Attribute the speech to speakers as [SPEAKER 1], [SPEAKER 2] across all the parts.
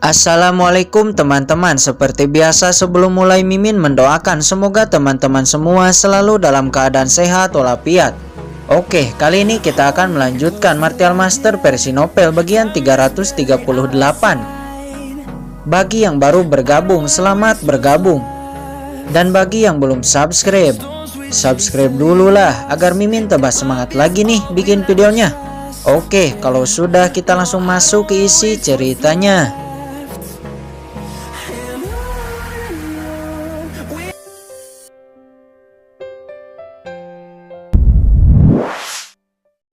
[SPEAKER 1] Assalamualaikum teman-teman. Seperti biasa sebelum mulai Mimin mendoakan semoga teman-teman semua selalu dalam keadaan sehat walafiat. Oke, kali ini kita akan melanjutkan Martial Master versi novel bagian 338. Bagi yang baru bergabung, selamat bergabung. Dan bagi yang belum subscribe dulu lah agar Mimin tambah semangat lagi nih bikin videonya. Oke, kalau sudah kita langsung masuk ke isi ceritanya.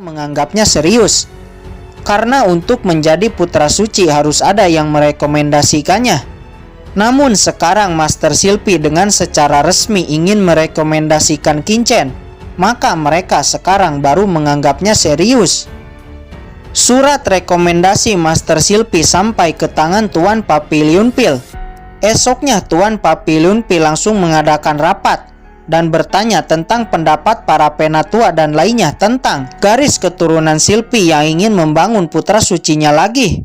[SPEAKER 1] Menganggapnya serius karena untuk menjadi putra suci harus ada yang merekomendasikannya. Namun sekarang Master Silpi dengan secara resmi ingin merekomendasikan Qingchen, maka mereka sekarang baru menganggapnya serius. Surat rekomendasi Master Silpi sampai ke tangan Tuan Papiliun Pil. Esoknya Tuan Papiliun Pil langsung mengadakan rapat dan bertanya tentang pendapat para penatua dan lainnya tentang garis keturunan Silpi yang ingin membangun putra sucinya lagi.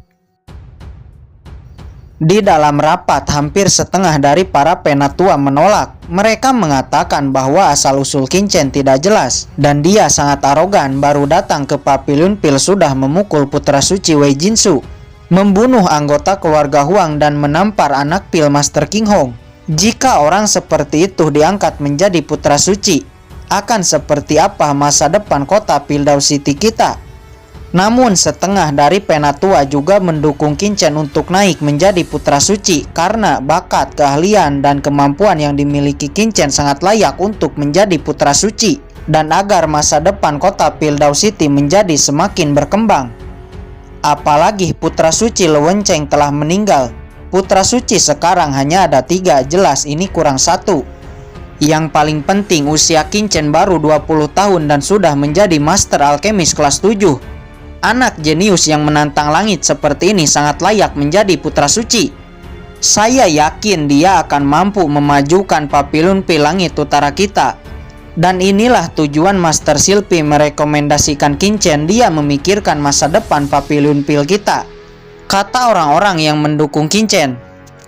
[SPEAKER 1] Di dalam rapat hampir setengah dari para penatua menolak. Mereka mengatakan bahwa asal-usul Qingchen tidak jelas dan dia sangat arogan. Baru datang ke Papiliun Pil sudah memukul putra suci Wei Jinsu, membunuh anggota keluarga Huang dan menampar anak Pil Master King Hong. Jika orang seperti itu diangkat menjadi putra suci, akan seperti apa masa depan kota Piltdown City kita? Namun setengah dari penatua juga mendukung Qingchen untuk naik menjadi putra suci karena bakat, keahlian, dan kemampuan yang dimiliki Qingchen sangat layak untuk menjadi putra suci dan agar masa depan kota Piltdown City menjadi semakin berkembang. Apalagi putra suci Lewenceng telah meninggal. Putra suci sekarang hanya ada 3, jelas ini kurang 1. Yang paling penting usia Qingchen baru 20 tahun dan sudah menjadi master alkemis kelas 7. Anak jenius yang menantang langit seperti ini sangat layak menjadi putra suci. Saya yakin dia akan mampu memajukan Papiliun Pil langit utara kita. Dan inilah tujuan Master Silpi merekomendasikan Qingchen, dia memikirkan masa depan Papiliun Pil kita, kata orang-orang yang mendukung Qingchen.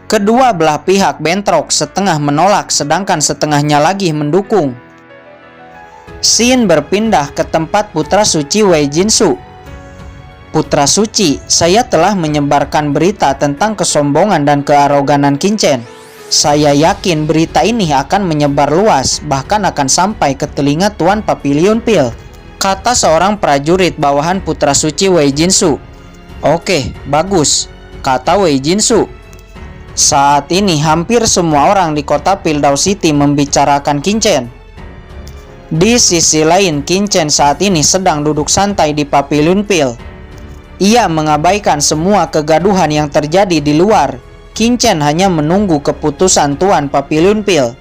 [SPEAKER 1] Kedua belah pihak bentrok, setengah menolak sedangkan setengahnya lagi mendukung. Scene berpindah ke tempat putra suci Wei Jinsu. Putra suci, saya telah menyebarkan berita tentang kesombongan dan kearoganan Qingchen. Saya yakin berita ini akan menyebar luas, bahkan akan sampai ke telinga Tuan Papiliun Pil, kata seorang prajurit bawahan putra suci Wei Jinsu. Oke, bagus, kata Wei Jinsu. Saat ini hampir semua orang di kota Piltdown City membicarakan Qingchen. Di sisi lain, Qingchen saat ini sedang duduk santai di Papiliun Pil. Ia mengabaikan semua kegaduhan yang terjadi di luar. Qingchen hanya menunggu keputusan Tuan Papiliun Pil.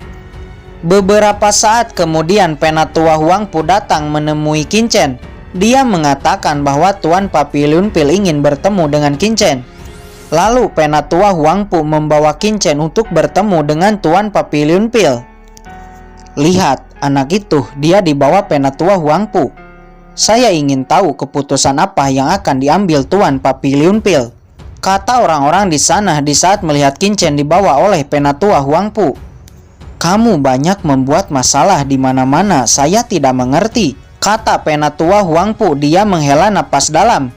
[SPEAKER 1] Beberapa saat kemudian penatua Huangpu datang menemui Qingchen. Dia mengatakan bahwa Tuan Papiliun Pil ingin bertemu dengan Qingchen. Lalu penatua Huangpu membawa Qingchen untuk bertemu dengan Tuan Papiliun Pil. Lihat, anak itu, dia dibawa penatua Huangpu. Saya ingin tahu keputusan apa yang akan diambil Tuan Papiliun Pil, kata orang-orang di sana di saat melihat Qingchen dibawa oleh penatua Huangpu. Kamu banyak membuat masalah di mana-mana, saya tidak mengerti, kata penatua Huangpu. Dia menghela napas dalam.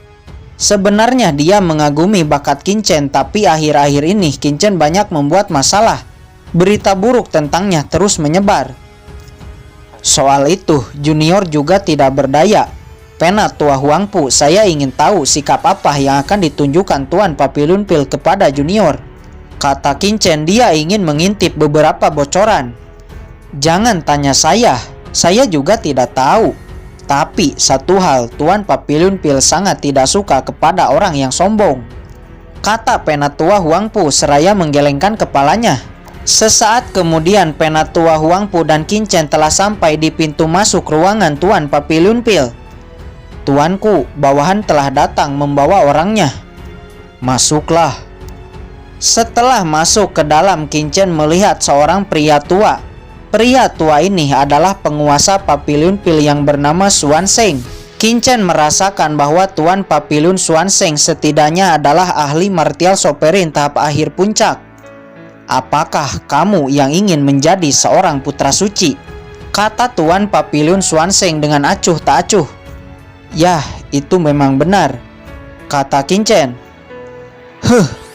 [SPEAKER 1] Sebenarnya dia mengagumi bakat Qingchen, tapi akhir-akhir ini Qingchen banyak membuat masalah. Berita buruk tentangnya terus menyebar. Soal itu, Junior juga tidak berdaya. Penatua Huangpu, saya ingin tahu sikap apa yang akan ditunjukkan Tuan Papiliun Pil kepada Junior, kata Qingchen. Dia ingin mengintip beberapa bocoran. Jangan tanya saya juga tidak tahu. Tapi satu hal, Tuan Papiliun Pil sangat tidak suka kepada orang yang sombong, kata penatua Huangpu seraya menggelengkan kepalanya. Sesaat kemudian penatua Huangpu dan Qingchen telah sampai di pintu masuk ruangan Tuan Papiliun Pil. Tuanku, bawahan telah datang membawa orangnya. Masuklah. Setelah masuk ke dalam, Qingchen melihat seorang pria tua. Pria tua ini adalah penguasa Papiliun Pil yang bernama Xuan Sheng. Qinchen merasakan bahwa Tuan Papiliun Xuanzeng setidaknya adalah ahli martial sovereign tahap akhir puncak. "Apakah kamu yang ingin menjadi seorang putra suci?" kata Tuan Papiliun Xuanzeng dengan acuh tak acuh. "Yah, itu memang benar," kata Qinchen.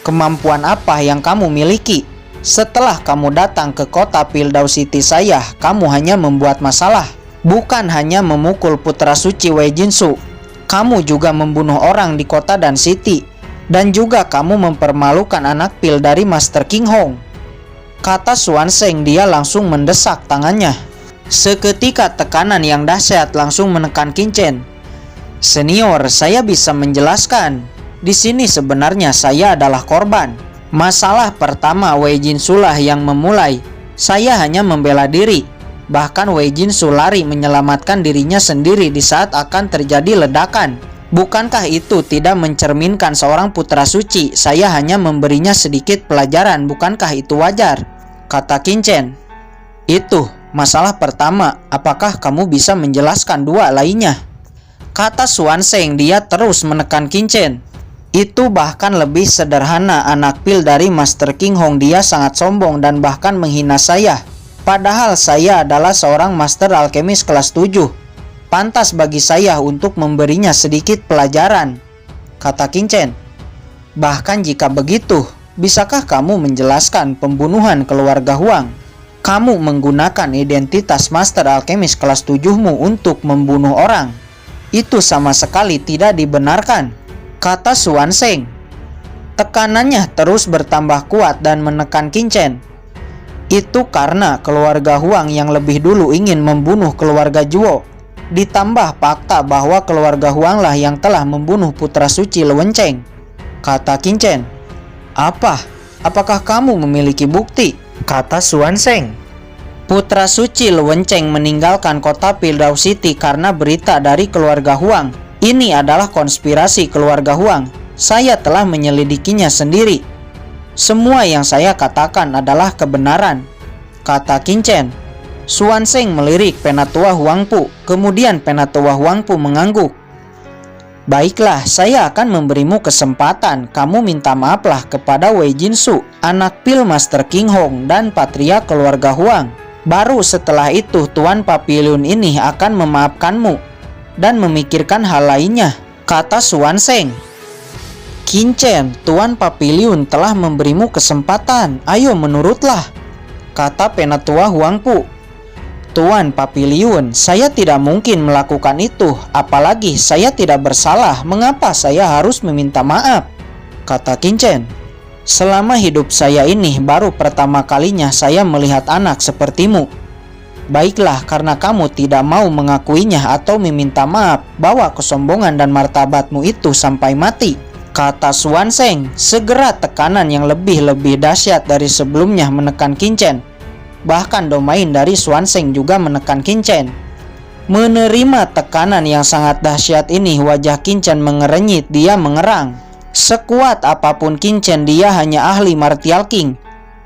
[SPEAKER 1] Kemampuan apa yang kamu miliki? Setelah kamu datang ke kota Piltdown City saya, kamu hanya membuat masalah. Bukan hanya memukul putra suci Wei Jinsu, kamu juga membunuh orang di kota dan city. Dan juga kamu mempermalukan anak pil dari Master King Hong," kata Xuanzeng. Dia langsung mendesak tangannya. Seketika tekanan yang dahsyat langsung menekan Qinchen. "Senior, saya bisa menjelaskan. Di sini sebenarnya saya adalah korban. Masalah pertama Wei Jinsu lah yang memulai. Saya hanya membela diri. Bahkan Wei Jinsu lari menyelamatkan dirinya sendiri di saat akan terjadi ledakan. Bukankah itu tidak mencerminkan seorang putra suci? Saya hanya memberinya sedikit pelajaran. Bukankah itu wajar?" kata Qinchen. "Itu masalah pertama. Apakah kamu bisa menjelaskan dua lainnya?" kata Xuanzeng. Dia terus menekan Qinchen. "Itu bahkan lebih sederhana. Anak pil dari Master King Hong, dia sangat sombong dan bahkan menghina saya. Padahal saya adalah seorang master alkemis kelas 7. Pantas bagi saya untuk memberinya sedikit pelajaran," kata Qinchen. "Bahkan jika begitu, bisakah kamu menjelaskan pembunuhan keluarga Huang? Kamu menggunakan identitas master alkemis kelas 7-mu untuk membunuh orang. Itu sama sekali tidak dibenarkan," kata Xuanzeng. Tekanannya terus bertambah kuat dan menekan Qinchen. "Itu karena keluarga Huang yang lebih dulu ingin membunuh keluarga Zhuo. Ditambah fakta bahwa keluarga Huang lah yang telah membunuh putra suci Luwencheng," kata Qinchen. Apakah kamu memiliki bukti?" kata Xuanzeng. "Putra suci Luwencheng meninggalkan kota Piltdown City karena berita dari keluarga Huang. Ini adalah konspirasi keluarga Huang. Saya telah menyelidikinya sendiri. Semua yang saya katakan adalah kebenaran," kata Qinchen. Xuanzeng melirik Penatua Huangpu. Kemudian Penatua Huangpu mengangguk. "Baiklah, saya akan memberimu kesempatan. Kamu minta maaflah kepada Wei Jinsu, anak pil Master King Hong dan patria keluarga Huang. Baru setelah itu Tuan Papiliun ini akan memaafkanmu dan memikirkan hal lainnya," kata Xuanzeng. "Qinchen, Tuan Papiliun telah memberimu kesempatan. Ayo menurutlah," kata Penatua Huangpu. "Tuan Papiliun, saya tidak mungkin melakukan itu. Apalagi saya tidak bersalah. Mengapa saya harus meminta maaf?" kata Qinchen. "Selama hidup saya ini baru pertama kalinya saya melihat anak sepertimu. Baiklah, karena kamu tidak mau mengakuinya atau meminta maaf, bawa kesombongan dan martabatmu itu sampai mati," kata Xuanzeng. Segera tekanan yang lebih dahsyat dari sebelumnya menekan Qinchen. Bahkan domain dari Xuanzeng juga menekan Qinchen. Menerima tekanan yang sangat dahsyat ini, wajah Qinchen mengerenyit. Dia mengerang. Sekuat apapun Qinchen, dia hanya ahli martial king.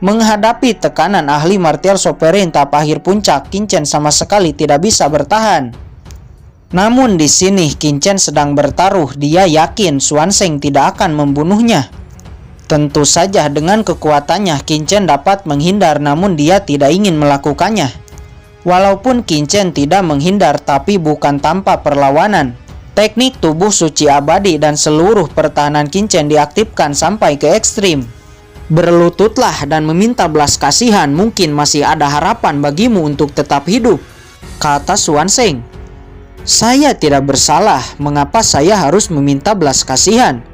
[SPEAKER 1] Menghadapi tekanan ahli martial sovereign tahap akhir puncak, Qinchen sama sekali tidak bisa bertahan. Namun di sini Qinchen sedang bertaruh. Dia yakin Xuanzeng tidak akan membunuhnya. Tentu saja dengan kekuatannya Qinchen dapat menghindar, namun dia tidak ingin melakukannya. Walaupun Qinchen tidak menghindar, tapi bukan tanpa perlawanan. Teknik tubuh suci abadi dan seluruh pertahanan Qinchen diaktifkan sampai ke ekstrim. "Berlututlah dan meminta belas kasihan, mungkin masih ada harapan bagimu untuk tetap hidup," kata Xuanzeng. "Saya tidak bersalah. Mengapa saya harus meminta belas kasihan?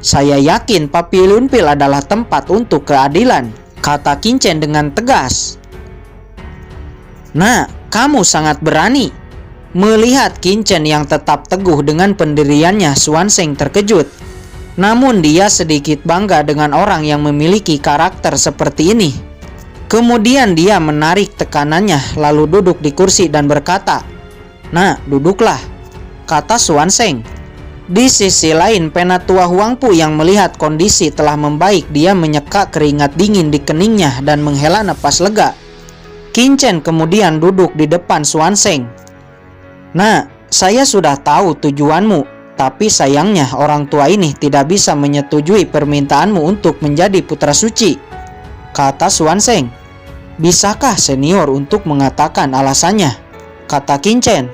[SPEAKER 1] Saya yakin Papiliun Pil adalah tempat untuk keadilan," kata Qinchen dengan tegas. "Nah, kamu sangat berani." Melihat Qinchen yang tetap teguh dengan pendiriannya, Xuanzeng terkejut. Namun dia sedikit bangga dengan orang yang memiliki karakter seperti ini. Kemudian dia menarik tekanannya, lalu duduk di kursi dan berkata, "Nah, duduklah," kata Xuanzeng. Di sisi lain, Penatua Huangpu yang melihat kondisi telah membaik, dia menyeka keringat dingin di keningnya dan menghela napas lega. Qinchen kemudian duduk di depan Xuanzeng. "Nah, Saya sudah tahu tujuanmu, tapi sayangnya orang tua ini tidak bisa menyetujui permintaanmu untuk menjadi putra suci, kata Xuanzeng. Bisakah senior untuk mengatakan alasannya, kata Qin Chen.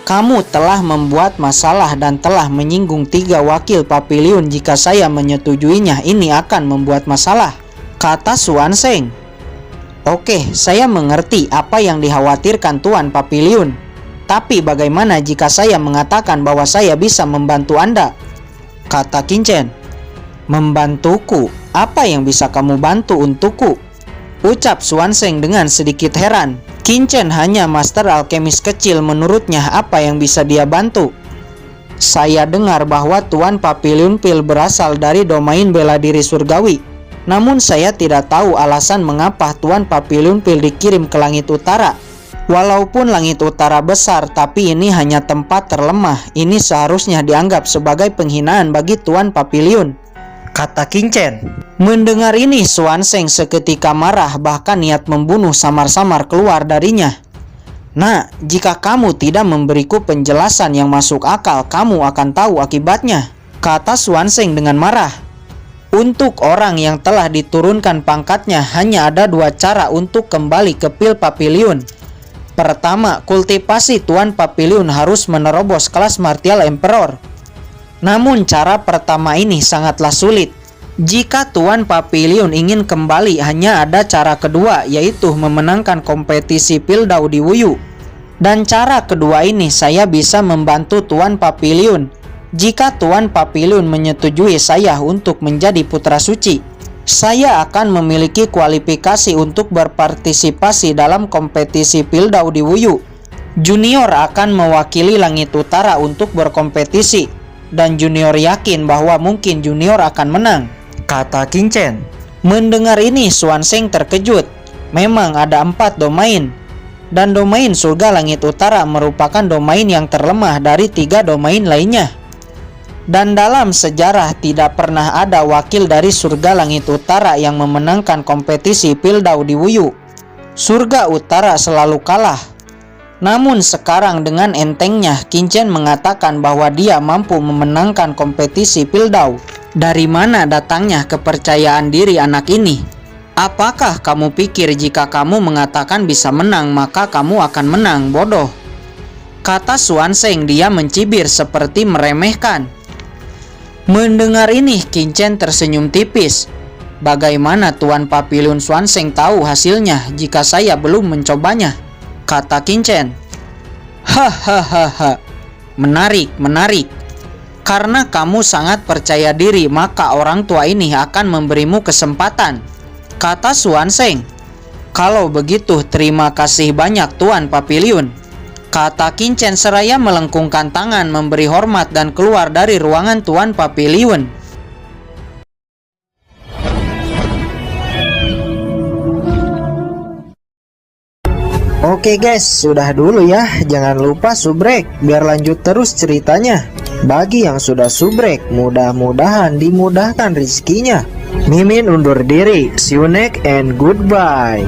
[SPEAKER 1] Kamu telah membuat masalah dan telah menyinggung 3 wakil Papiliun. Jika saya menyetujuinya, ini akan membuat masalah, kata Xuanzeng. Oke, saya mengerti apa yang dikhawatirkan Tuan Papiliun. Tapi bagaimana jika saya mengatakan bahwa saya bisa membantu Anda, kata Qin Chen. Membantuku? Apa yang bisa kamu bantu untukku? Ucap Xuanzeng dengan sedikit heran. Qin Chen hanya master alkemis kecil, menurutnya apa yang bisa dia bantu? Saya dengar bahwa Tuan Papiliun Pil berasal dari domain bela diri surgawi. Namun saya tidak tahu alasan mengapa Tuan Papiliun Pil dikirim ke langit utara. Walaupun langit utara besar, tapi ini hanya tempat terlemah. Ini seharusnya dianggap sebagai penghinaan bagi Tuan Papiliun, kata Qin Chen. Mendengar ini, Xuanzeng seketika marah, bahkan niat membunuh samar-samar keluar darinya. Nah, jika kamu tidak memberiku penjelasan yang masuk akal, kamu akan tahu akibatnya, kata Xuanzeng dengan marah. Untuk orang yang telah diturunkan pangkatnya, hanya ada 2 cara untuk kembali ke Pil Papiliun. Pertama, kultivasi Tuan Papiliun harus menerobos kelas Martial Emperor. Namun cara pertama ini sangatlah sulit. Jika Tuan Papiliun ingin kembali, hanya ada cara kedua, yaitu memenangkan kompetisi Pildau di Wuyu. Dan cara kedua ini saya bisa membantu Tuan Papiliun. Jika Tuan Papiliun menyetujui saya untuk menjadi putra suci, saya akan memiliki kualifikasi untuk berpartisipasi dalam kompetisi Pildau di Wuyu. Junior akan mewakili langit utara untuk berkompetisi, dan junior yakin bahwa mungkin junior akan menang, kata Qin Chen. Mendengar ini, Xuanzeng terkejut. Memang ada 4 domain, dan domain surga langit utara merupakan domain yang terlemah dari 3 domain lainnya. Dan dalam sejarah tidak pernah ada wakil dari surga langit utara yang memenangkan kompetisi Pildau di Wuyu. Surga utara selalu kalah. Namun sekarang dengan entengnya Qin Chen mengatakan bahwa dia mampu memenangkan kompetisi Pildau. Dari mana datangnya kepercayaan diri anak ini? Apakah kamu pikir jika kamu mengatakan bisa menang maka kamu akan menang, bodoh? Kata Xuanzeng. Dia mencibir seperti meremehkan. Mendengar ini, Qin Chen tersenyum tipis. Bagaimana Tuan Papiliun Xuanzeng tahu hasilnya jika saya belum mencobanya, kata Qin Chen. Hahaha, menarik. Karena kamu sangat percaya diri, maka orang tua ini akan memberimu kesempatan, kata Xuanzeng. Kalau begitu, terima kasih banyak Tuan Papiliun, kata Qin Chen seraya melengkungkan tangan memberi hormat dan keluar dari ruangan Tuan Papiliun. Oke guys, sudah dulu ya. Jangan lupa subrek biar lanjut terus ceritanya. Bagi yang sudah subrek, mudah-mudahan dimudahkan rezekinya. Mimin undur diri. See you next and goodbye.